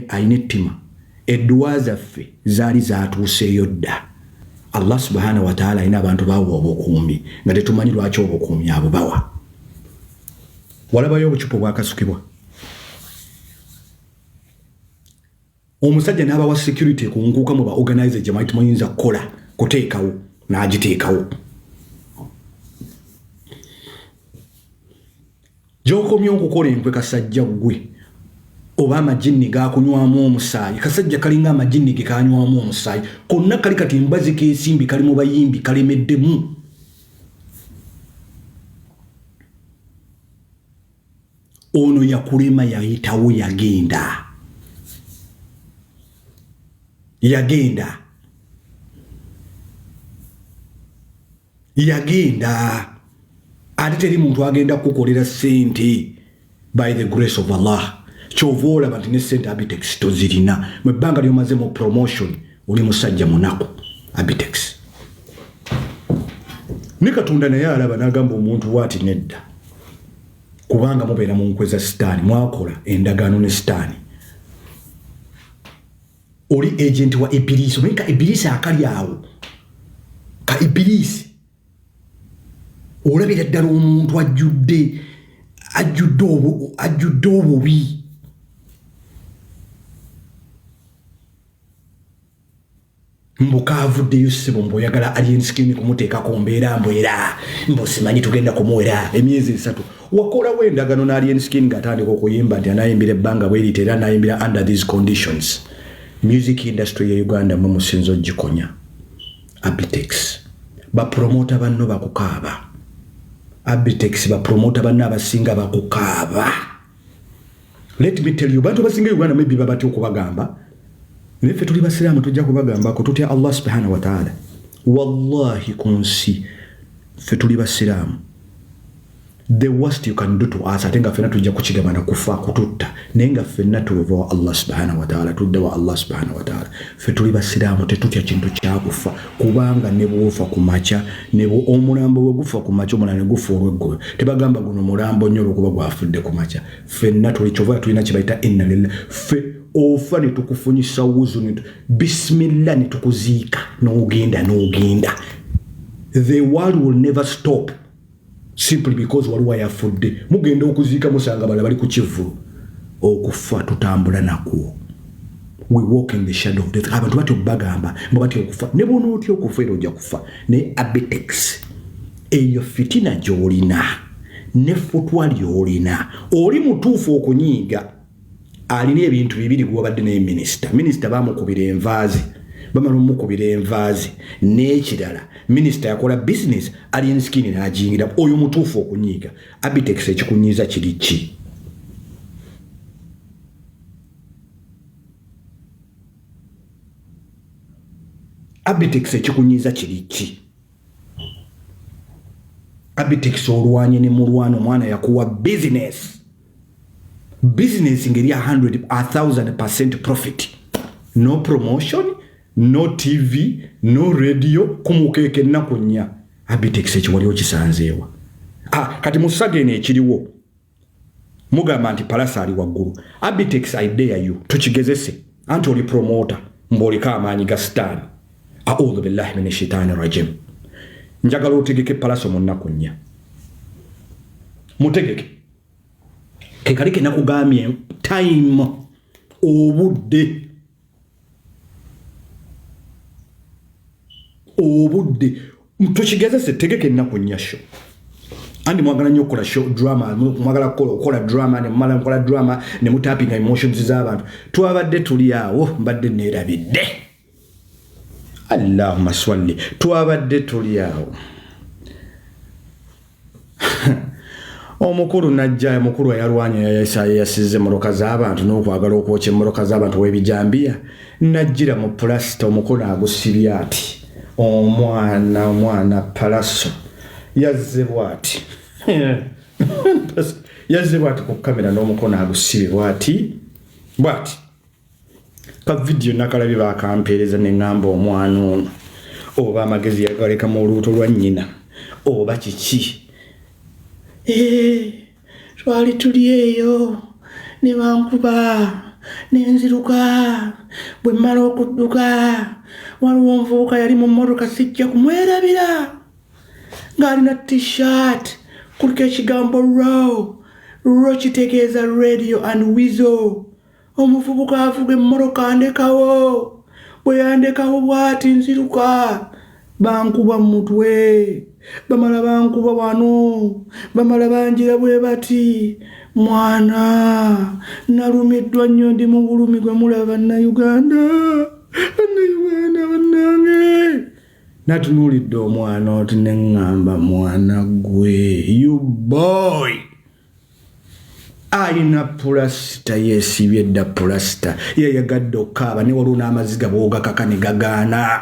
ayina ettima edduwa zaffe zaali zaatuuseeyo dda. Allah subhanahu wa ta'ala ayina abantu bawa obukuumi nga tetumanyi lwaki obukuumi abo bawa. Walabayo obucupa bwakasukibwa. Omusajja n'abawa security ku nkuuka mu ba organizer gye maiti muyinza kukola kuteekawo n'agiteekawo. Gy'okomye okukola enkwe kasajja ggwe oba amajinni gakunywamu omusaayi. Kasajja kalinga amajinni ge kanywamu omusaayi. Konna kali kati mbazi k'esimbi kali mu bayimbi kalemeddemu. Ono yakulema yayitawo yagenda. Ate teri muntu agenda kukolera sente by the grace of Allah. Chovola bantu ne sente Abetx tozirina. Mu bbanga lyomaze mu promotion oli musajja munaku Abetx. Ne Katonda naye alaba n'agamba omuntu waati nedda. Kubanga mubeera mu nkwe za sitaani mwakola endagaano ne sitaani. Oli agent wa Ibilisi. Omeka Ibilisi akali awo. Ka Ibilisi. Olabira ddala omuntu ajjudde obubi. Mbukavuddeyo ssebo mb'oyagala alien skin kumuteekako mbeera mbwera mbosimanyi tugenda kumuwera emyezi 3. Wakolawo endagaano na alien skin ng'atandika okuyimba nti anayimbira ebbanga bw'erite era anayimbira under these conditions. Music industry ya Uganda mwe musinzo gikonya. Abetx bapromota banno bakukaaba. Abetx bapromota banno abasinga bakukaaba. Let me tell you, bantu basinga Uganda maybe babati okubagamba. Nefe tuli basiramu tujja kubagamba ko tutya Allah subhanahu wa ta'ala. Wallahi kunsi fe tuli basiramu. The worst you can do to us, atenga fena tujja kukigamba na kufa kututta. Nenga fena tuwa Allah subhanahu wa ta'ala, tudda wa Allah subhanahu wa ta'ala. Fe tuli basiramu tetutya kintu kya kufa. Kubanga ne bwofa kumacha, ne omulambo we gufa kumacha omulane gufa olweggo. Tebagamba guno mulambo nnyo kuba gwafudde kumacha. Fena tuli kyova tulina kibayita inna lillahi. Fe ofa ne tukufunyisa wuzu bismillah ne tukuziika n'ogenda. The world will never stop simply because waliwo yafudde. Mugenda okuziika musanga bala bali ku kivulu. Okufa tutambula nakwo. We walk in the shadow of death. Abantu bati bagamba mbati okufa ne bono otyo okufa era ojja kufa. Ne Abetx eyo fitina gy'olina ne futwa ly'olina oli mutuufu okunyiiga. Alina ebintu bibiri gwobadde ne minisita bamukubira envaazi bamala omukubira envaazi n'ekirala minisita yakola business alien skin n'ajingira oyo mutuufu okunyiiga. Abetx ekikunyiiza kiri ki? Abetx ekikunyiiza kiri ki? Abetx olwanye ne mulwana omwana yakuwa business ngeri 1,000% profit. No promotion, no TV, no radio, kumukeke nnaku nnya. Abetx ekiwaliwo kisanzeewa. Kati musagene ekiriwo mugamba nti Pallaso ali waggulu. Abetx I dare you tukigezese anti oli promoter mboliko amaanyi ga sitaani. A'udhu billahi minash shaitani rajim. Njagala otegeke Pallaso mu nnaku nnya. Mutegeke kekalike nakugambye time obudde tukigezese tegeke nnaku nnya show. Andi mwagala nnyo okukola show drama, mwagala kukola drama ne mumala mukola drama ne mutapinga emotions z'abantu. Twabadde tuli awo mbadde neerabidde. Allahumma swalli. Twabadde tuli awo. Omukulu najja mukulu yalwanya yasize moroka z'abantu n'okwagala okwokya moroka z'abantu w'ebijambiya. Najjira mu plasita omukulu agusibya ati omwana Pallaso yazze bw'ati. Yazze bw'ati ku kamera n'omukono agusibye bw'ati. Ka video nakalabi bakampeereza ne ngamba omwana ono oba amagezi yagaleka mu olubuto lwa nnyina oba kiki. Twali tuli eyo ne bankuba nenziruka bwe mmala okudduka waliwo omuvubuka yali mu mmotoka sijja kumwerabira ng'alina t-shirt kuliko ekigambo ro kitegeeza radio and whistle. Omuvubuka avuga emmotoka andekawo bwe yandekawo bw'ati nziruka bankuba mu mutwe bamala bankuba wano bamala banjira bwe bati mwana nalumiddwa nnyo ndi mu bulumi gwe mulaba bannayuganda bannange natunuulidde omwana oti ne ŋŋamba mwana gwe you boy alina pulasita yeesibye dda pulasita yeyagadde okukaaba ne waliwo n'amaziga bwogakaka ne gagaana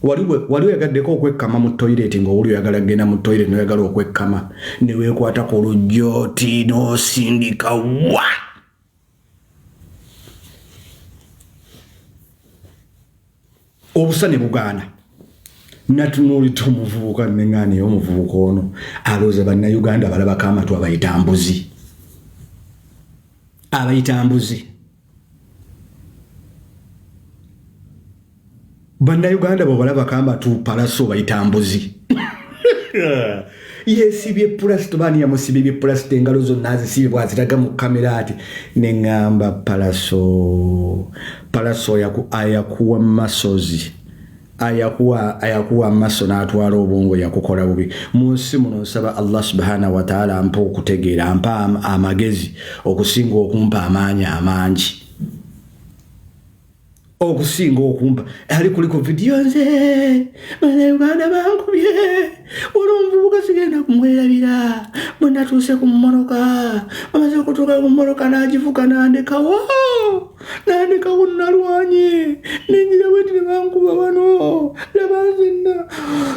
wali oyagaddeko okwekkama mu toyireti ng'owuli oyagala genda mu toyireti noyagala okwekkama ne weekwata ku lujjooti n'osindika wa obusa ne bugaana natunuulidde omuvubuka neŋŋaaniyo omuvubuka ono alooza bannayuganda balabako amatu abayita mbuzi bannayuganda bwe balabako amatu Pallaso bayita mbuzi yeesibye pulasita baani yamusibye byepulasita engalo zonna azisibye bwaziraga mu kamera ati neŋŋamba Pallaso ayakuwa masozi ayakuwa amaso n'atwala obwongo yakukola bubi mu nsi muno nsaba Allah subhanahu wa ta'ala ampa okutegeera ampa amagezi okusinga okumpa amaanyi amangi okusinga okumpa ali kuliko vidiyo nze bannayuganda bankubye wali omuvubuka sigenda kumwerabira bwe natuuse ku mmoloka bamaze okutuuka ku mmoloka n'agivuga n'andekawo nalwanye nenjira bweti ne bankuba wano laba nzenna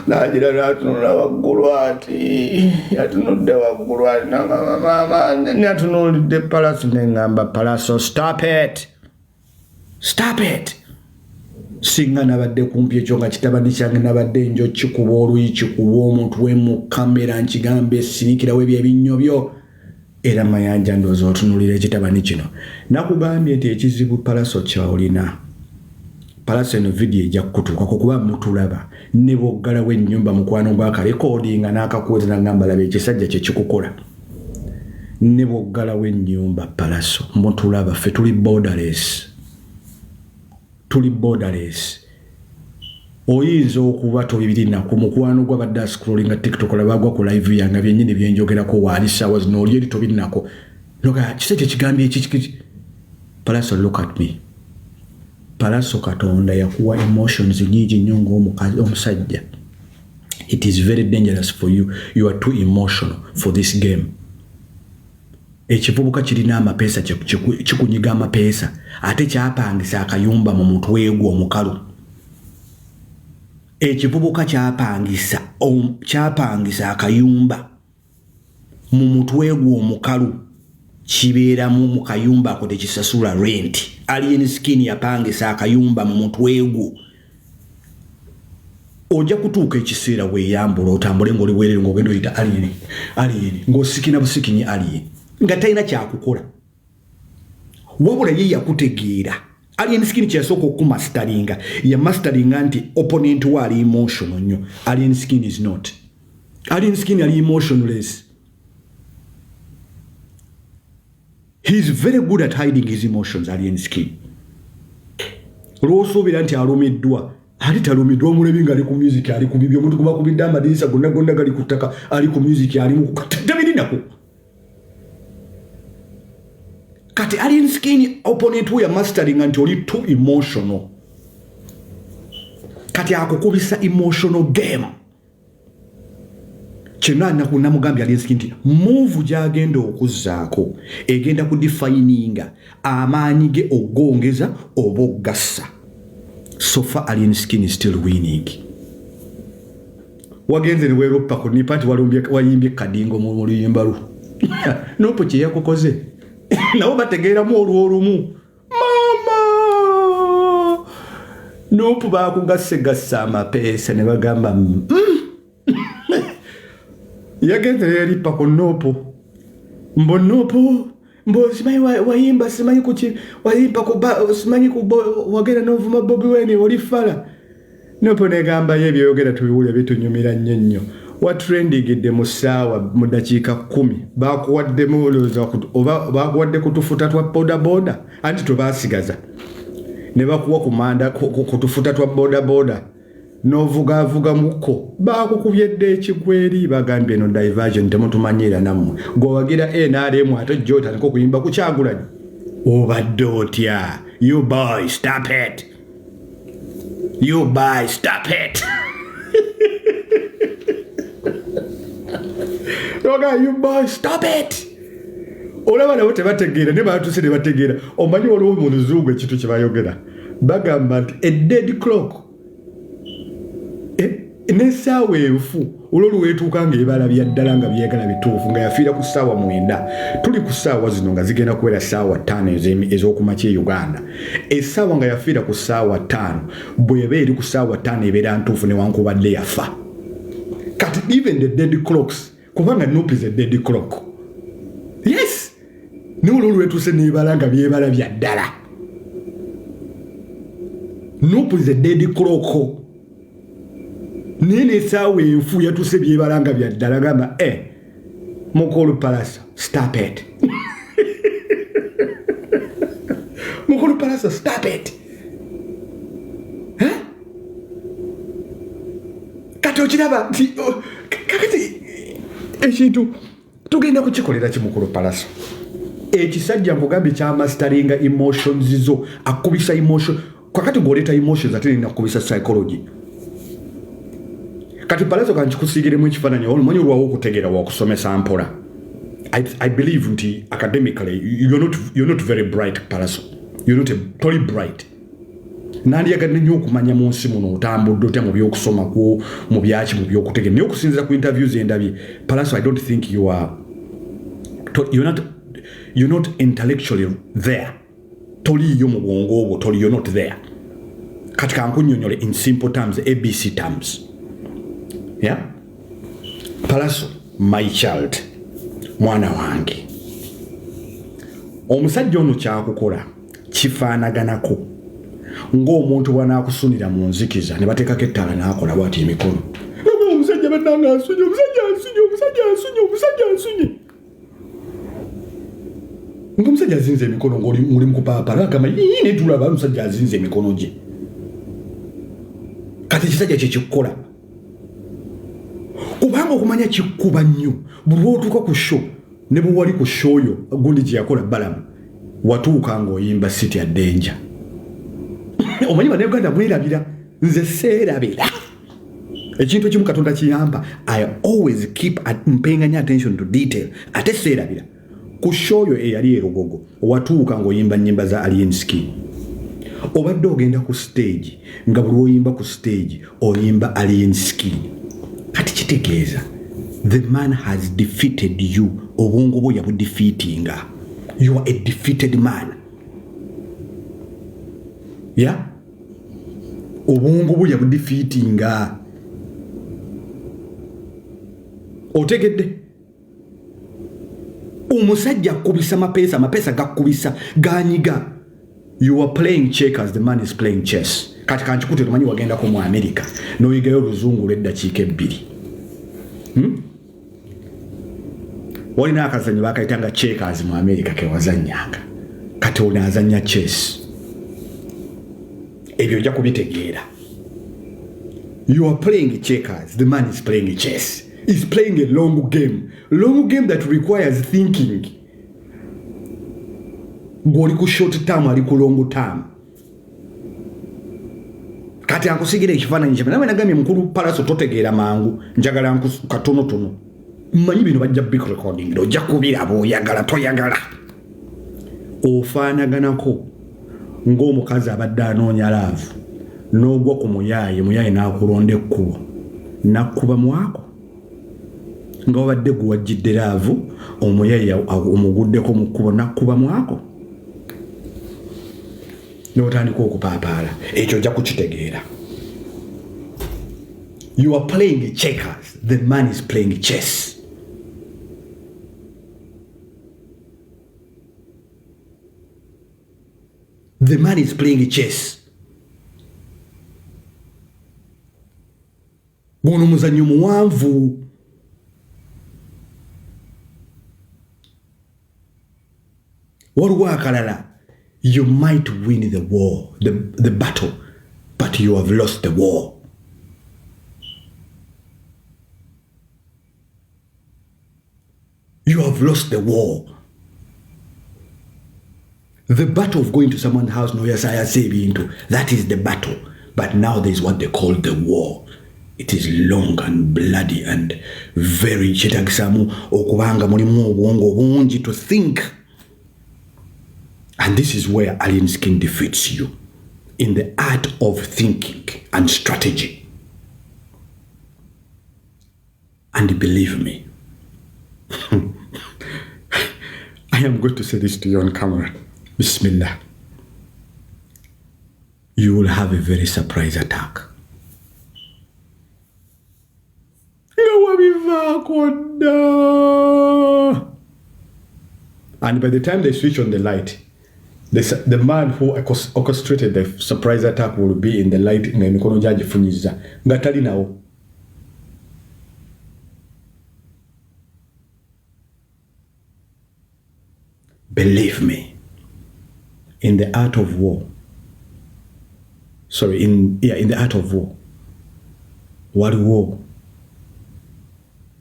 nagira n'atunula waggulu ati yatunudde waggulu ati natunuulidde Pallaso neŋŋamba Pallaso stop it singa nabadde kumpi ekyo nga kitabani kyange nabadde njo kikuba oluyi kikuba omutwe mu kamera nkigambe sirikirawo ebyo ebinnyo byo era mayanja ndowooza otunulira ekitabani kino nakugambye nti ekizibu Pallaso kyolina Pallaso eno vidiyo ejja kukutuukako kuba mutulaba ne bwoggalawo ennyumba mukwano gw'akarekoodinga n'akakuweta nagamba laba ekisajja kye kikukola ne bwoggalawo ennyumba Pallaso mutulaba ffe tuli borderless oyinza okuba tobibirina ku mukwano gw'abadde ascrollinga TikTok labagwa ku live yange byennyini byenjogerako waali ssaawa zino oli eri tobirinako noga kisajja kigambye ekiki Pallaso look at me Pallaso Katonda yakuwa emotions nyingi nnyo ng'omusajja it is very dangerous for you are too emotional for this game ekivubuka kirina amapeesa kikunyiga amapeesa ate kyapangisa akayumba mu mutwe gwo omukalu ekivubuka kyapangisa akayumba mu mutwe gwo omukalu kibeeramu mu kayumba ako tekisasula rent alien skin yapangisa akayumba mu mutwe gwo ojja kutuuka ekiseera weeyambula otambule ng'oli bwereere ng'ogenda oyita alien ng'osikina busikinyi alien nga talina kyakukola wabula ye yakutegeera alien skin kyasooka okumastaringa yamastaringa nti opponent we ali emotional nnyo alien skin is not alien skin ali emotionless he is very good at hiding his emotions alien skin lw'osuubira nti alumiddwa ali talumiddwa omulebi nga ali ku music ali ku bibyo omuntu kuba kubidde amadinisa gonna gali ku ttaka ali ku music ali mu tabirinako kati alien skin opponent we mastering nti oli too emotional kati akukubisa emotional game kyonna namugambye alien skin nti move gyagenda okuzzaako egenda ku defininga amaanyi ge ogongeza oba oggassa so far alien skin is still winning wagenze ne weeroppa ku nipa nti wayimbye kadingo mu luyimbalu nopo kye yakukoze nabo bategeeramu olw'olumu mama nopo bakugassegassa amapeesa ne bagamba yagenze erippa ku nopo mbo nopo mbo simanyi wayimba simanyi kuki wayimba kuba simanyi wagera n'ovuma Bobi Wine oli fala nopo negamba ye byogera tubiwulya bitunyumira nnyo watrendingidde mu ssaawa mu dakiika 10 bakuwaddemu olowooza oba bakuwadde kutufuta twa bodaboda anti tubasigaza ne bakuwa kumanda kutufuta twa bodaboda n'ovugavuga muko bakukubyedde ekigweri bagambye no diversion temutumanyira nammwe gwewagira NRM ate jota niko kuyimba kukyagulanye obadde otya you boy stop it you boy stop it Roga you boy stop it olaba nabo tebategeera ne baatuse ne bategeera omanyi waliwo mu luzungu ekintu kye bayogera bagamba nti a dead clock n'essaawa enfu olwoluweetuuka ng'ebala bya ddala nga byegala bituufu nga yafiira ku ssaawa 9 tuli ku ssaawa zino nga zigenda kubeera ssaawa 5 ez'okumakya e Uganda essaawa nga yafiira ku ssaawa 5 bw'eba eri ku ssaawa 5 ebeera ntuufu newankubadde yafa kati even the dead clocks kubanga Nuupu is a dead clock yes niwe olwoluweetuuse n'ebala nga byebala bya ddala Nuupu is a dead clock nene sawe enfu yatuse byebalanga bya ddala gamba mukulu Pallaso stop it mukulu Pallaso stop it kati okiraba kakati ekintu tugenda kukikolera ki mukulu Pallaso ekisajja nkugambye kyamastaringa emotions zo akubisa emotion kakati ng'oleeta emotions ate nina kukubisa psychology kati Pallaso kanchikusigiremu ekifaananyi olumanyi olwawo okutegeera wakusomesa mpola I believe nti academically you're not very bright Pallaso you're not totally bright nandiyagadde nnyo okumanya mu nsi muno otambudde otya mu byokusoma kwo mu byaki mu byokutegeera naye okusinziira ku interviews endabye Pallaso I don't think you're not intellectually there toliyo mu bwongo obwo you're not there kati kankunnyonnyole in simple terms ABC terms yeah Pallaso my child mwana wange omusajja ono kyakukola kifaanaganako ng'omuntu bw'anaakusunira mu nzikiza ne bateekako ettaala n'akola bw'ati emikono omusajja bannanga ansunye ng'omusajja azinze emikono ng'oli mu kupaapala agamba ne tulaba omusajja azinze emikono gye kati ekisajja kye kikukola kubanga okumanya kikuba nnyo buli lwotuuka ku show ne bwe wali ku show yo gundi gye yakola balamu watuuka ng'oyimba City ya Danger omanyi bannayuganda mwerabira nze seerabira ekintu ekimu Katonda kiyamba I always keep paying attention to detail ate seerabira ku show yo eyali erugogo watuuka ng'oyimba nnyimba za Aliensky obadde ogenda ku stage nga buli oyimba ku stage oyimba Aliensky kati kitegeeza the man has defeated you obwongo bwo yabudefeatinga you are a defeated man yeah obwongo bwo yabudefeatinga otegedde omusajja akubisa mapeesa gakubisa ganyiga you are playing checkers the man is playing chess kati kanchikute tumanyi wagenda ko mu America noyigayo oluzungu lw'eddakiika 2 walina akazanyo bakayitanga checkers mu America ke wazanyanga kati onazanya chess ebyo ojja kubitegeera you are playing checkers the man is playing chess he's playing a long game that requires thinking ng'oli ku short term ali ku long term kati ankusigira ekifaananyi kye nawe nagambye mukulu Pallaso totegeera mangu njagala katonotono mmanyi bino bajja big recording ojja kubiraba oyagala toyagala ofaanaganako ng'omukazi abadde anoonya laavu n'ogwa ku muyaye n'akulonda ekkubo nakkuba mwako nga wabadde gwe wajjidde laavu omuyaye omuguddeko mu kkubo nakkuba mwako n'otandika okupaapaala ekyo ojja kukitegeera you are playing checkers the man is playing chess The man is playing chess. Gono muzanyo muwanvu. Waliwo akalala. You might win the war, the battle, but you have lost the war. You have lost the war. The battle of going to someone's house, no, yes, I say into that is the battle. But now there's what they call the war. It is long and bloody and very chitagisamu okubanga mulimu obwongo bungi to think. And this is where alien skin defeats you, in the art of thinking and strategy. And believe me, I am going to say this to you on camera. Bismillah. You will have a very surprise attack. And by the time they switch on the light, the man who orchestrated the surprise attack will be in the light in emikono gyagifunyiza nga tali nawo. Believe me, in the art of war, in the art of war,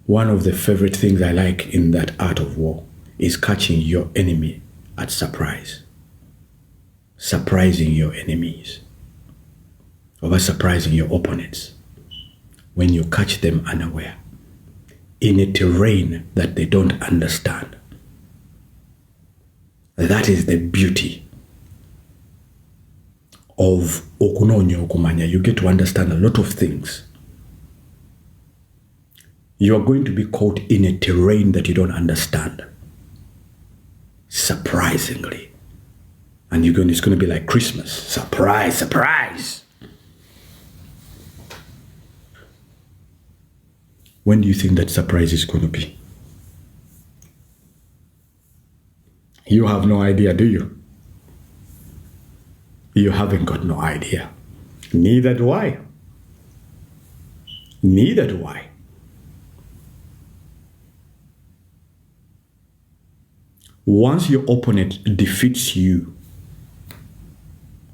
one of the favorite things I like in that art of war is catching your enemy at surprise. Surprising your enemies, or surprising your opponents when you catch them unaware in a terrain that they don't understand. That is the beauty of okunonyo okumanya. You get to understand a lot of things. You are going to be caught in a terrain that you don't understand. Surprisingly. And it's going to be like Christmas. Surprise, surprise. When do you think that surprise is going to be? You have no idea, do you? You haven't got no idea. Neither do I. Neither do I. Once your opponent defeats you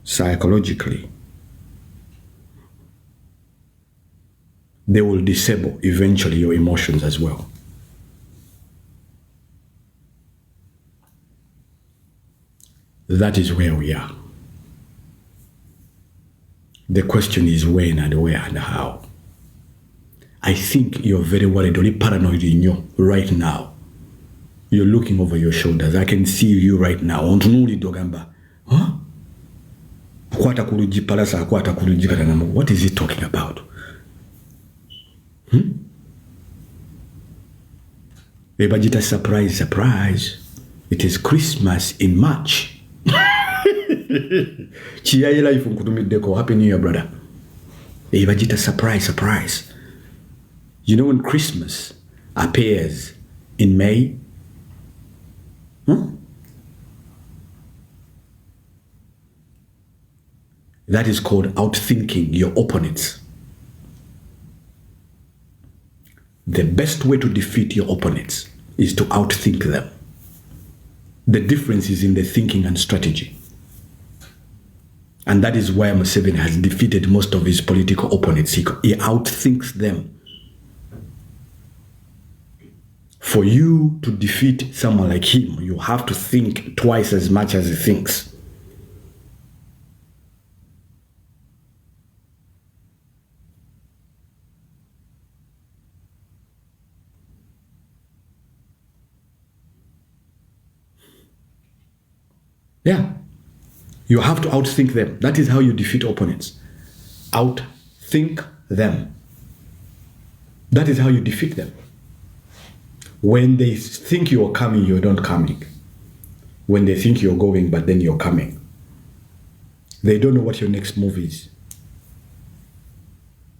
psychologically, they will disable eventually your emotions as well. That is where we are. The question is when and where and how. I think you're very worried, only paranoid in you right now. You're looking over your shoulders. I can see you right now. Huh? What is he talking about? Ebajita surprise, surprise. It is Christmas in March. Chiyaye life nkutumideko. Happy New Year, brother. Ebajita surprise, surprise. You know when Christmas appears in May? That is called outthinking your opponents. The best way to defeat your opponents is to outthink them. The difference is in the thinking and strategy. And that is why Museveni has defeated most of his political opponents. He outthinks them. For you to defeat someone like him, you have to think twice as much as he thinks. Yeah. You have to outthink them. That is how you defeat opponents. Outthink them. That is how you defeat them. When they think you're coming, you're not coming. When they think you're going, but then you're coming. They don't know what your next move is.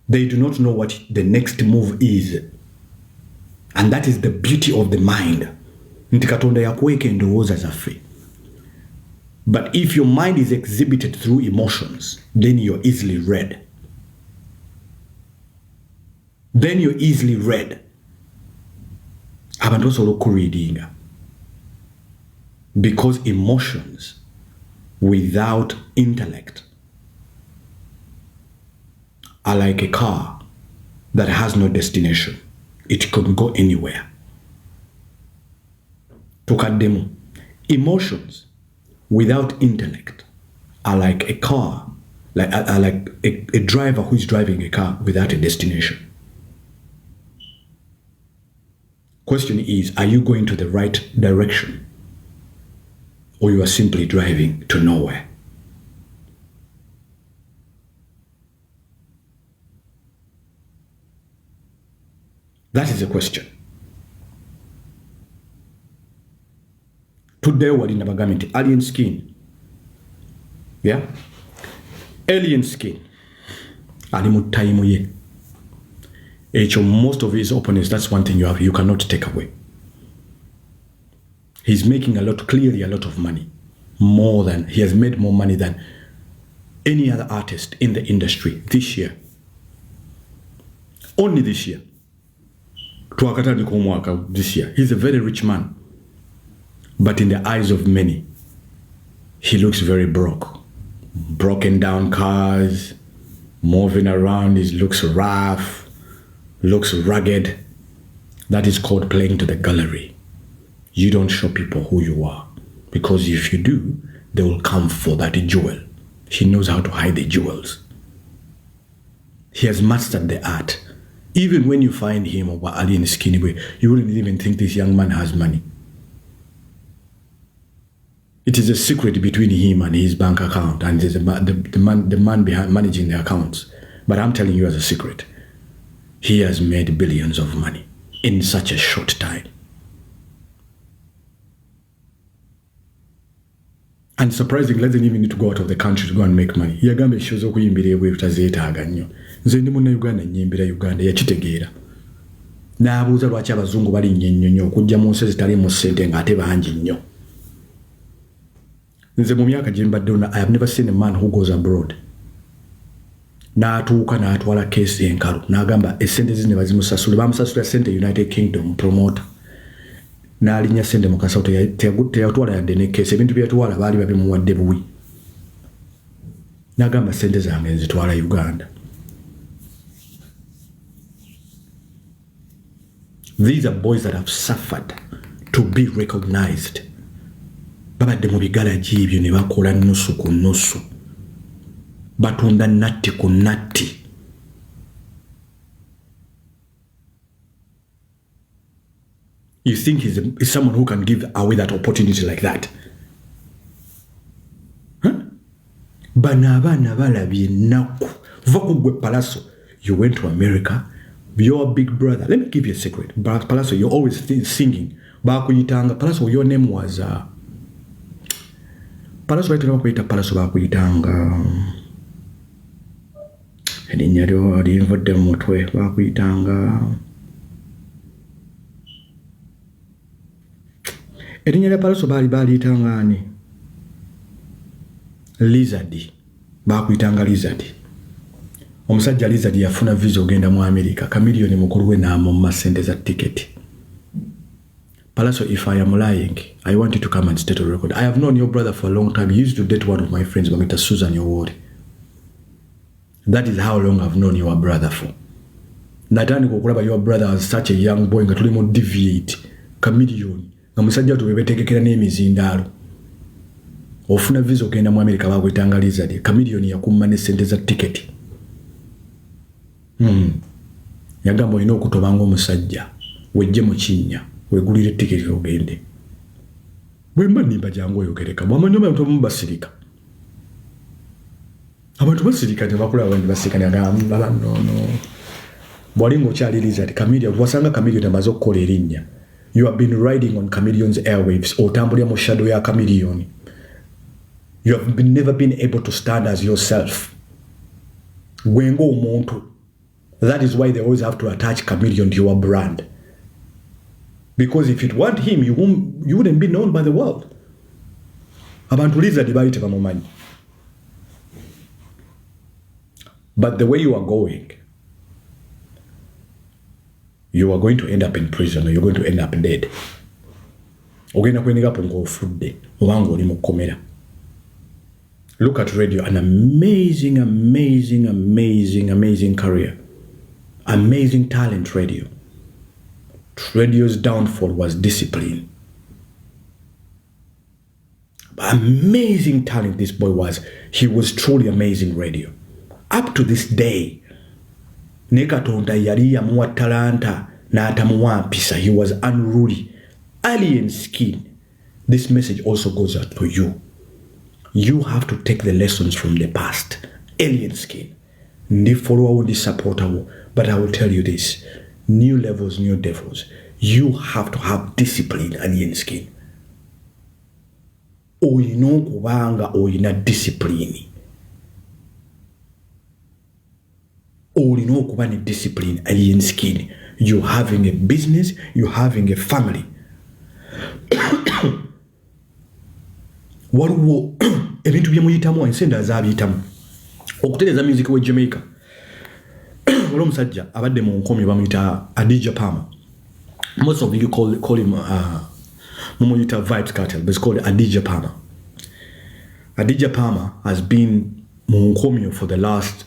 They do not know what the next move is. And that is the beauty of the mind. But if your mind is exhibited through emotions, then you're easily read. Then you're easily read. Abantu basobola okureadinga. Because emotions without intellect are like a car that has no destination. It could go anywhere. Tukaddemu. Emotions without intellect are like a car, like a driver who is driving a car without a destination. Question is, are you going to the right direction? Or you are simply driving to nowhere? That is the question. Today we're in the alien skin. Yeah? Alien skin. Alimu taimu ye. Most of his opponents, that's one thing you cannot take away. He's making clearly a lot of money. He has made more money than any other artist in the industry this year. Only this year. This year. He's a very rich man. But in the eyes of many, he looks very broke. Broken down cars, moving around, he looks rough, looks rugged. That is called playing to the gallery. You don't show people who you are. Because if you do, they will come for that jewel. He knows how to hide the jewels. He has mastered the art. Even when you find him over Ali in a skinny way, you wouldn't even think this young man has money. It is a secret between him and his bank account, and the man behind managing the accounts. But I'm telling you as a secret, he has made billions of money in such a short time. And surprisingly, doesn't even need to go out of the country to go and make money. Yagambe shows up in Birea with Tazeta Ganyo. Zendimuna Uganda, Yimbira Uganda, Yachitegira. Nabuza Wachava Zungu Bari Nyo, Kujamo says Tarimo sent and Ateva Hanjinyo. Nzemumiaka Jimba Dona, I have never seen a man who goes abroad. Na tuka na atwala case enkaru. Nagamba, a sentence in the Vazimusasuli, Bamsasula sent the United Kingdom promoter. Na alinya sende mukasauto ya teatwala ya dene kese bintu byatwala bali babimuwadde buwi. Nagamba sente zange nzitwala Uganda. These are boys that have suffered to be recognized. Babadde mu bigalaji ebyo ne bakola nusu ku nusu. Batunda natti ku natti. You think he's someone who can give away that opportunity like that? Huh? Banabana balabi naku. Vakugwe Pallaso. You went to America. Your big brother. Let me give you a secret. Pallaso, you're always singing. Bakuyitanga. Pallaso, your name was Pallaso. Right now, Pallaso bakuyitanga. Edinyaro di invode mutwe bakuyitanga. Erinnya lya Pallaso baliyitanga ani? Lizard. Bakuyitanga Lizard. Omusajja Lizard yafuna visa ogenda mu America. Chameleon mukulu we n'amumma ssente za ticket. Pallaso, if I am lying, I want you to come and state a record. I have known your brother for a long time. He used to date one of my friends, Bamita Susan Yowori. That is how long I've known your brother for. Natani kukulaba your brother as such a young boy nga tuli mu deviate. Chameleon. Musajja tubebetegekera n'emizindaalo. Ofuna visa ogenda mu America bakuyitanga Lizard. Chameleon yakumma ne ssente za ticket. Yagamba olina okutobanga omusajja wejje mu kinnya wegulire ticket ogende. Bwemba nimba jangu oyogereka bwamanyi abantu basirika. Abantu basirika ne bakola abandi basirika ne agamba no. Bwalingo kyali Lizard Chameleon wasanga Chameleon amaze okukola erinnya. You have been riding on Chameleon's airwaves or tambulya mu shadow ya Chameleon. You have never been able to stand as yourself. Gwengo omuntu. That is why they always have to attach Chameleon to your brand. Because if it weren't him, you wouldn't be known by the world. abantu lizard bali tebamumanyi. But the way you are going to end up in prison, or you're going to end up dead. Ogenda kwendiga po ng'ofudde obanga oli mu kkomera. Look at radio, an amazing career. Amazing talent, radio. Radio's downfall was discipline. Amazing talent this boy was. He was truly amazing, radio. Up to this day, Nekatonda yali yamuwa talanta n'atamuwa mpisa. He was unruly. Alien skin. This message also goes out to you. You have to take the lessons from the past. Alien skin. Ndi follower, ndi supporter. But I will tell you this. New levels, new devils. You have to have discipline, alien skin. Oyina okubanga oyina discipline. Olina okuba ne discipline, alien skin. You're having a business, you're having a family. Waliwo ebintu bye muyitamu ensenda zaabiyitamu. Okutereeza music we Jamaica. Waliwo omusajja abadde mu nkomyo bamuyita Adidja Palmer. Most of you call him Mumuyita Vibes Cartel, but it's called Adidja Palmer. Adidja Palmer has been mu nkomyo for the last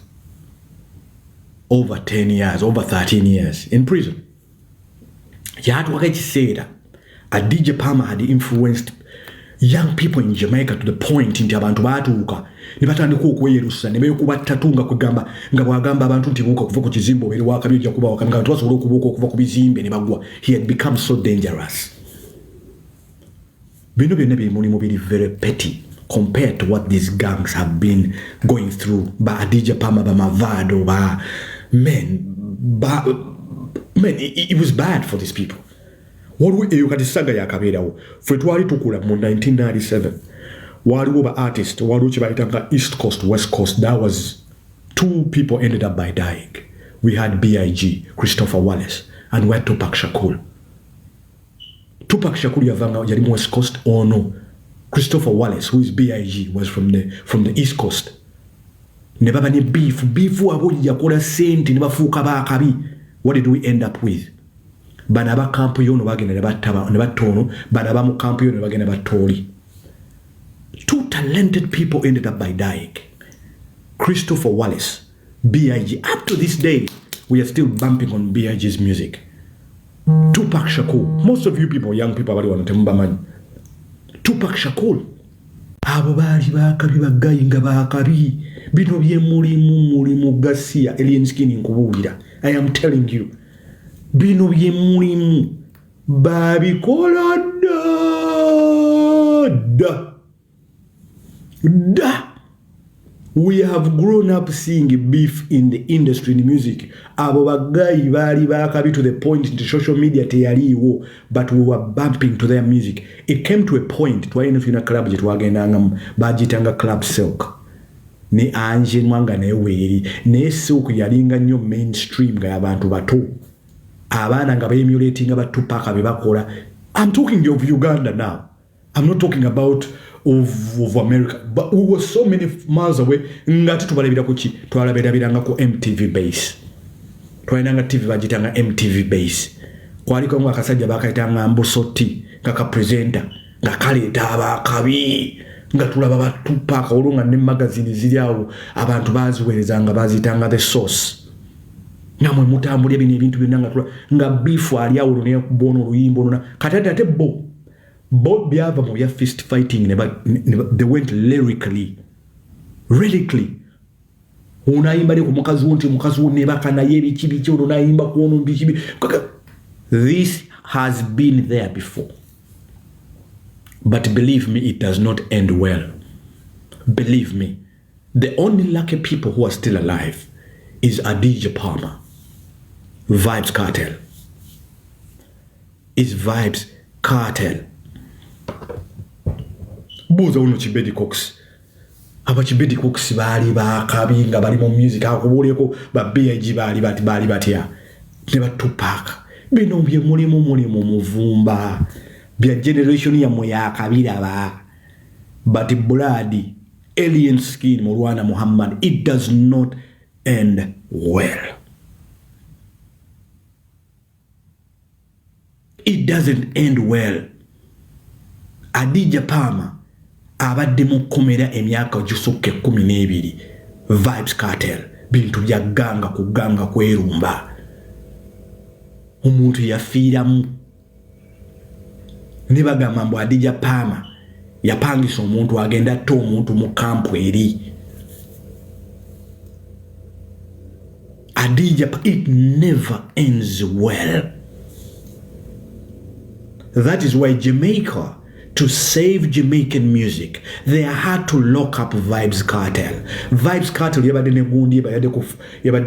over 10 years, over 13 years in prison. Yatwaka ekiseera Adidja Palmer had influenced young people in Jamaica to the point nti abantu baatuuka ne batandika okweyerusa ne beekuba tatunga kugamba nga bwagamba abantu nti buuka kuva ku kizimbo beri wakabi ojja kuba wakabi nga abantu basobola okubuuka okuva ku bizimbe ne bagwa. He had become so dangerous. Bino byonna birimu biri very petty compared to what these gangs have been going through. Ba Adidja Palmer, ba Mavado, ba man, it was bad for these people. Waliwo eyo kati saga yakabeerawo ffe twali tukula mu 1997 waliwo ba artist waliwo kye bayitanga East Coast West Coast. That was 2 people ended up by dying. We had B.I.G. Christopher Wallace and we had Tupac Shakur. Tupac Shakur yavanga yali mu West Coast. Oh no, Christopher Wallace, who is B.I.G., was from the East Coast. Ne baba ne beef abo yakola sente ne bafuuka baakabi. What did we end up with? Bana ba kampu yono bagenda ne batono, bana ba mu kampu yono bagenda batoli. 2 talented people ended up by dying. Christopher Wallace, B.I.G. Up to this day, we are still bumping on B.I.G.'s music. Tupac Shakur. Most of you people, young people, bali wanatemba man. Tupac Shakur. Abo bali bakabi bagayi nga bakabi. Bino bye mulimu gasia alien skin nkubuulira. I am telling you. Bino bye mulimu babikola da. We have grown up seeing beef in the industry, in the music. Abo bagayi bali bakabi to the point in the social media teyaliwo, but we were bumping to their music. It came to a point twalina tuna club je twagendanga bagitanga Club Silk. Ne Anje Mwanga ne Weri ne Silk yalinga nnyo mainstream ga abantu bato. Abana nga emulating aba Tupac abebakola. I'm talking of Uganda now. I'm not talking about of America, but we were so many miles away. Ngati tubalabira kuki twalabiranga ku MTV base. Twainanga TV bagitanga MTV base. Kwaliko ngo akasajja bakaitanga Mbusoti kaka presenter nga kaleta abakabi nga tulaba ba Tupac olunga ne magazine ziryawo abantu baziwerezanga bazitanga the source. Namwe mutambulye bino ebintu byonna nga beef ali awo ne kubono luyimbo luna katate Bobi byava mu ya fist fighting they went lyrically. Unaimba ne ku mukazi ne bakana yebikibi kyo unaimba ku ono bikibi. This has been there before. But believe me, it does not end well. Believe me, the only lucky people who are still alive is Adidja Palmer. Vibes Cartel. Is Vibes Cartel. Buza uno Chibedi Cox. Aba Chibedi Cox bali bakabi nga bali mu music akubuleko ba B.I.G. bali batya. Ne ba Tupac. Bino bye mulimu muvumba. Bya generation ya moya kabira ba. but blood, alien skin, Murwana Muhammad, it does not end well. It doesn't end well. Adija Palmer, abadde mu kkomera emyaka gisukka 12. Vibes Cartel, bintu bya ganga ku ganga kwerumba. Omuntu yafiiramu. Ne bagamba mbu Adija Palmer yapangisa omuntu agenda atta omuntu mu kampu eri. Adija, it never ends well. That is why Jamaica, to save Jamaican music, they had to lock up Vibes Cartel. Vibes Cartel yabadde ne gundi yabadde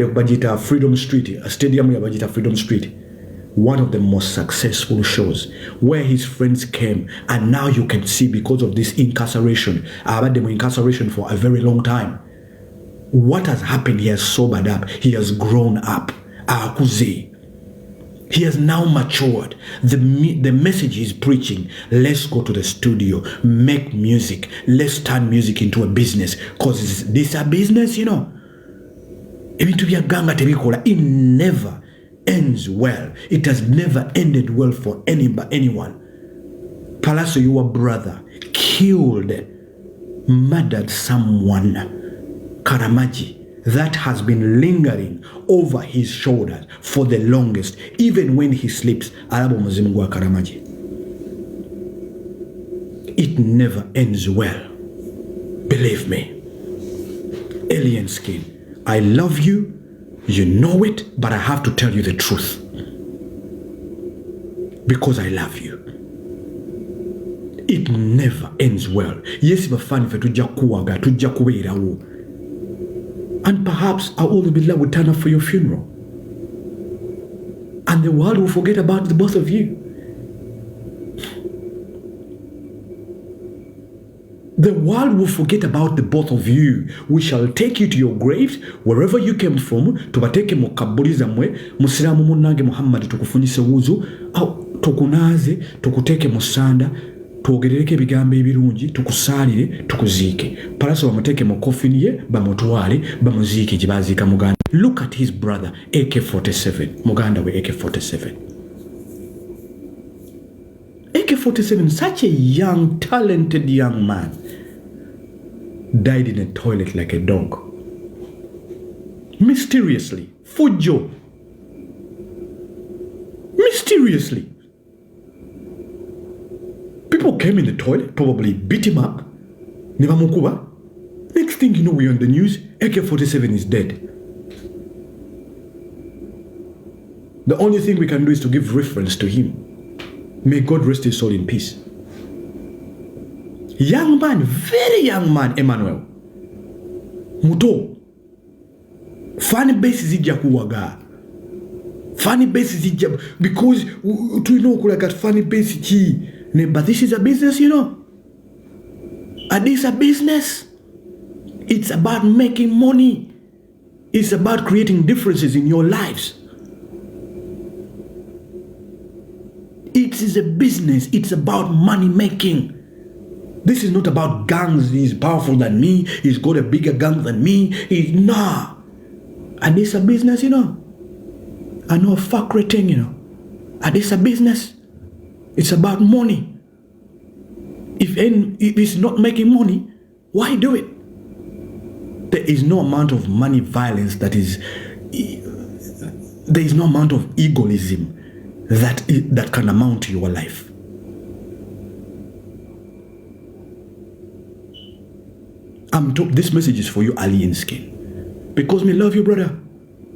kubagita Freedom Street, a stadium yabagita Freedom Street. One of the most successful shows where his friends came, and now you can see because of this incarceration, abadde mu incarceration for a very long time. What has happened? He has sobered up. He has grown up. Kyakoze. He has now matured. The message he's preaching, let's go to the studio, make music, let's turn music into a business, because this is a business, you know. It never ends well. It has never ended well for anyone. Pallaso, your brother, killed, murdered someone, Karamaji, that has been lingering over his shoulders for the longest, even when he sleeps. It never ends well. Believe me. Alien Skin, I love you. You know it, but I have to tell you the truth. Because I love you. It never ends well. Yes, bafani fe tujja kuwaga, tujja kubeerawo. And perhaps A'udhu Billah will turn up for your funeral. And the world will forget about the both of you. The world will forget about the both of you. We shall take you to your graves, wherever you came from, tubateke mu kabuli zammwe, musiramu munnange Muhammad tukufunise wuzu, tukunaze, tukuteke mu ssanda, twogerereko ebigambo ebirungi, tukusaalire, tukuziike. Pallaso bamuteke mu coffin ye, bamutwale, bamuziike gye baaziika muganda. Look at his brother, AK-47, muganda we AK-47. AK-47, such a young, talented young man, died in a toilet like a dog. Mysteriously. Fujo. Mysteriously. People came in the toilet, probably beat him up. Nevamukuba. Next thing you know, we're on the news, AK-47 is dead. The only thing we can do is to give reference to him. May God rest his soul in peace. Young man, very young man, Emmanuel. Muto. Funny basis ijja kuwaga. Funny basis ijja, because we know like at funny basis. But this is a business, you know. And this is a business. It's about making money. It's about creating differences in your lives. It is a business. It's about money making. This is not about gangs. He's powerful than me. He's got a bigger gang than me. Nah. And it's a business, you know. I know a fuck rating, you know. And it's a business. It's about money. If it's not making money, why do it? There is no amount of money violence that is... There is no amount of egoism that can amount to your life. This message is for you, Alien Skin. Because me love you, brother.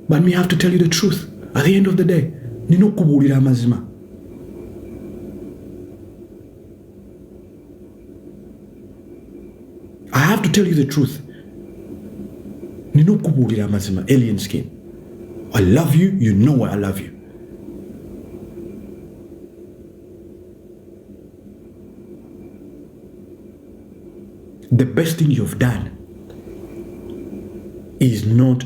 But me have to tell you the truth. At the end of the day, nino kubulira mazima. I have to tell you the truth. Nino kubulira mazima, Alien Skin. I love you, you know I love you. The best thing you've done is not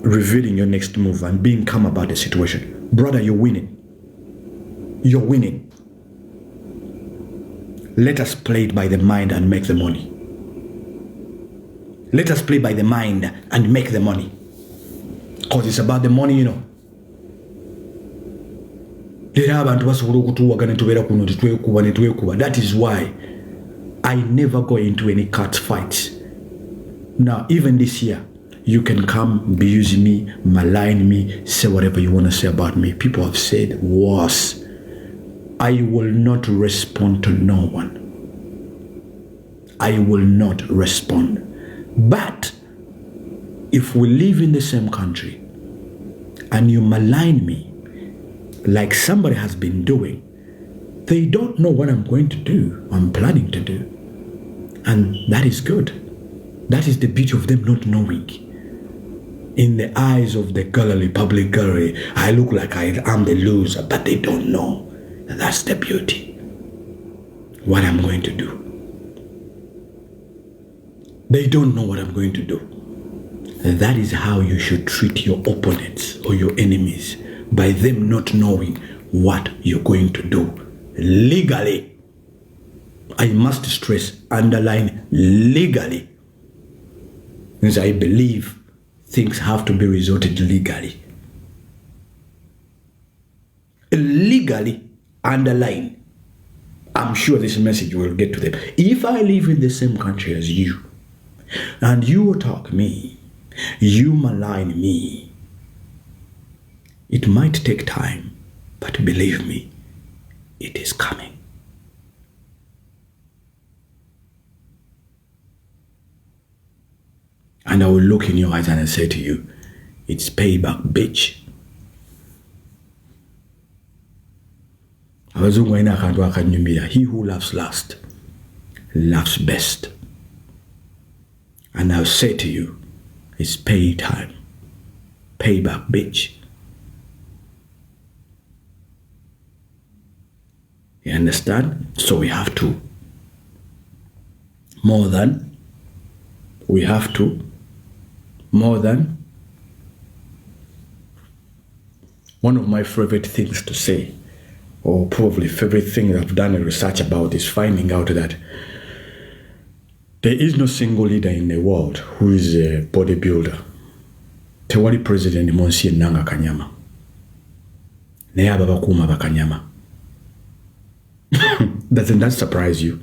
revealing your next move and being calm about the situation. Brother, you're winning. You're winning. Let us play it by the mind and make the money. Let us play by the mind and make the money. Because it's about the money, you know. That is why I never go into any cat fights. Now, even this year, you can come abuse me, malign me, say whatever you want to say about me. People have said worse. I will not respond to no one. I will not respond. But if we live in the same country and you malign me like somebody has been doing, they don't know what I'm going to do, I'm planning to do. And that is good. That is the beauty of them not knowing. In the eyes of the gallery, public gallery, I look like I am the loser, but they don't know. And that's the beauty. What I'm going to do. They don't know what I'm going to do. And that is how you should treat your opponents or your enemies, by them not knowing what you're going to do. Legally. I must stress, underline, legally. Because I believe things have to be resorted legally. Legally, underline. I'm sure this message will get to them. If I live in the same country as you, and you attack me, you malign me, it might take time, but believe me, it is coming. And I will look in your eyes and I say to you, it's payback, bitch. He who laughs last, laughs best. And I'll say to you, it's pay time. Payback, bitch. You understand? So we have to. More than. We have to. More than. One of my favorite things to say, or probably favorite thing that I've done a research about, is finding out that there is no single leader in the world who is a bodybuilder. Tewali president Monsi Nanga Kanyama. Neya babakuma bakanyama. Doesn't that surprise you?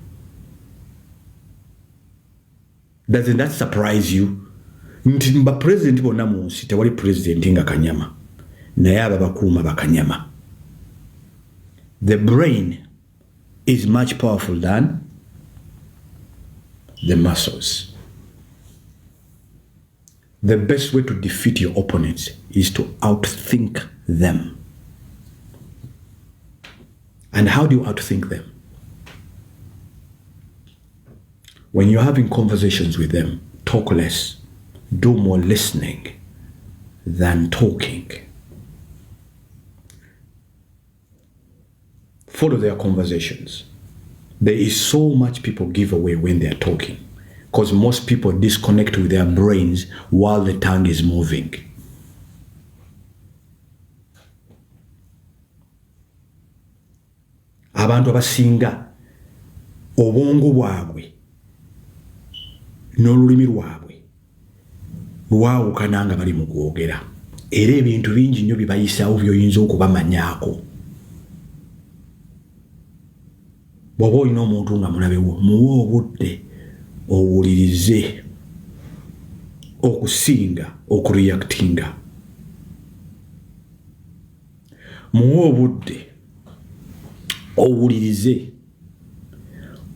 Doesn't that surprise you? Ntimba president bona Monsi tewali president inga kanyama. Neya babakuma bakanyama. The brain is much powerful than the muscles. The best way to defeat your opponents is to outthink them. And how do you outthink them? When you're having conversations with them, talk less, do more listening than talking. Follow their conversations. There is so much people give away when they're talking, because most people disconnect with their brains while the tongue is moving. Abantu abasinga obwongo bwabwe n'olulimi lwabwe lwawukana nga bali mu kwogera, era ebintu bingi nnyo bibayisaawo by'oyinza okubamanyaako. Bw'oba olina omuntu nga mulabewo, muwe obudde owulirize okusinga okureactinga. Muwe obudde owulirize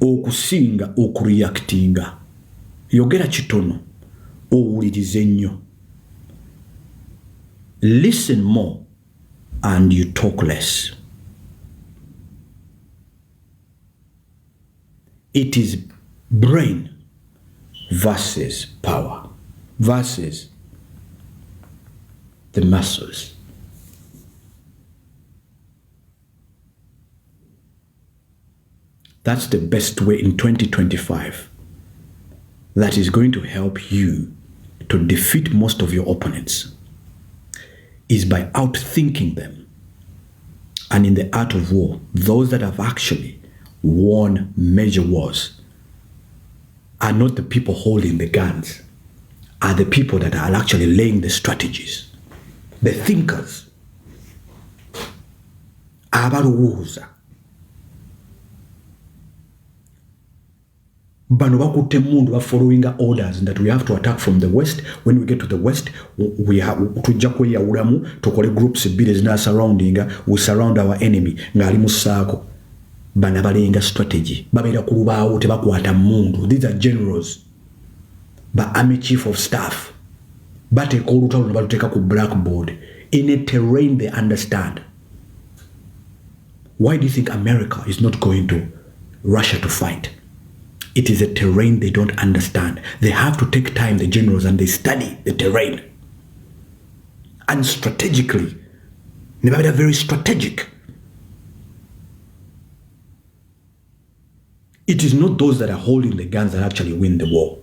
okusinga okureactinga. Yogera kitono, owulirize nnyo. Listen more and you talk less. It is brain versus power versus the muscles. That's the best way in 2025 that is going to help you to defeat most of your opponents, is by outthinking them. And in the art of war, those that have actually won major wars are not the people holding the guns, are the people that are actually laying the strategies, the thinkers. Abalowooza. Bano bakutte mundu ba following orders that we have to attack from the west. When we get to the west, we have tujja kweyawulamu tukole groups bbiri zina surrounding, we surround our enemy ngali musaako. Bana balinga strategy babeera ku lubaawo tebakwata mundu. These are generals, ba army chief of staff, bateeka olutalo ne baluteeka ku blackboard in a terrain they understand. Why do you think America is not going to Russia to fight? It is a terrain they don't understand. They have to take time, the generals, and they study the terrain. And strategically, they are very strategic. It is not those that are holding the guns that actually win the war.